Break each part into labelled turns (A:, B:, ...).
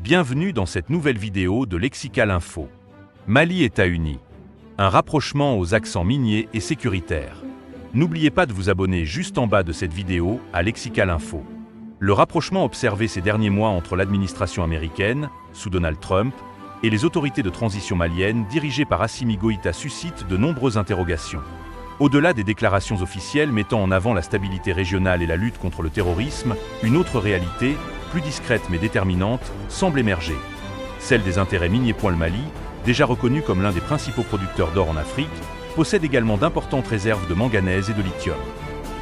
A: Bienvenue dans cette nouvelle vidéo de Lexical Info. Mali-États-Unis. Un rapprochement aux accents miniers et sécuritaires. N'oubliez pas de vous abonner juste en bas de cette vidéo à Lexical Info. Le rapprochement observé ces derniers mois entre l'administration américaine, sous Donald Trump, et les autorités de transition maliennes dirigées par Assimi Goïta suscite de nombreuses interrogations. Au-delà des déclarations officielles mettant en avant la stabilité régionale et la lutte contre le terrorisme, une autre réalité, plus discrète mais déterminante, semble émerger. Celle des intérêts miniers. Le Mali, déjà reconnu comme l'un des principaux producteurs d'or en Afrique, possède également d'importantes réserves de manganèse et de lithium.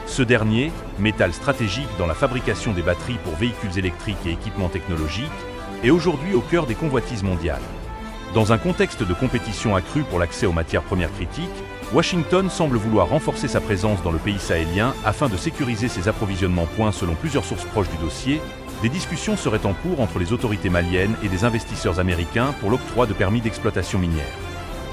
A: Ce dernier, métal stratégique dans la fabrication des batteries pour véhicules électriques et équipements technologiques, est aujourd'hui au cœur des convoitises mondiales. Dans un contexte de compétition accrue pour l'accès aux matières premières critiques, Washington semble vouloir renforcer sa présence dans le pays sahélien afin de sécuriser ses approvisionnements. Selon plusieurs sources proches du dossier, des discussions seraient en cours entre les autorités maliennes et des investisseurs américains pour l'octroi de permis d'exploitation minière.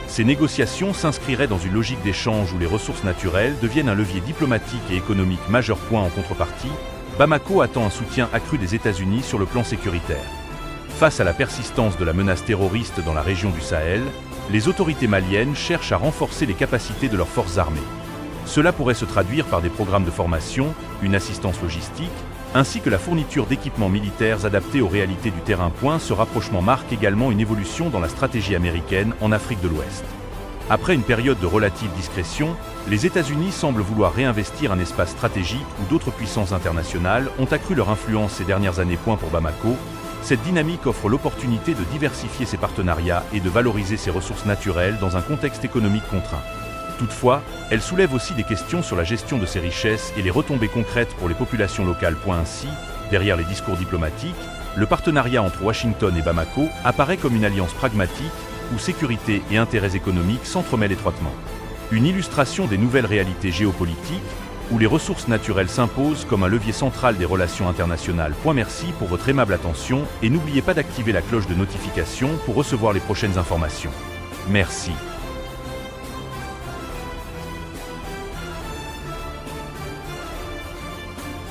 A: Ces négociations s'inscriraient dans une logique d'échange où les ressources naturelles deviennent un levier diplomatique et économique majeur. En contrepartie, Bamako attend un soutien accru des États-Unis sur le plan sécuritaire. Face à la persistance de la menace terroriste dans la région du Sahel, les autorités maliennes cherchent à renforcer les capacités de leurs forces armées. Cela pourrait se traduire par des programmes de formation, une assistance logistique, ainsi que la fourniture d'équipements militaires adaptés aux réalités du terrain. Ce rapprochement marque également une évolution dans la stratégie américaine en Afrique de l'Ouest. Après une période de relative discrétion, les États-Unis semblent vouloir réinvestir un espace stratégique où d'autres puissances internationales ont accru leur influence ces dernières années. Pour Bamako, cette dynamique offre l'opportunité de diversifier ses partenariats et de valoriser ses ressources naturelles dans un contexte économique contraint. Toutefois, elle soulève aussi des questions sur la gestion de ces richesses et les retombées concrètes pour les populations locales. Ainsi, derrière les discours diplomatiques, le partenariat entre Washington et Bamako apparaît comme une alliance pragmatique où sécurité et intérêts économiques s'entremêlent étroitement. Une illustration des nouvelles réalités géopolitiques où les ressources naturelles s'imposent comme un levier central des relations internationales. Merci pour votre aimable attention et n'oubliez pas d'activer la cloche de notification pour recevoir les prochaines informations. Merci.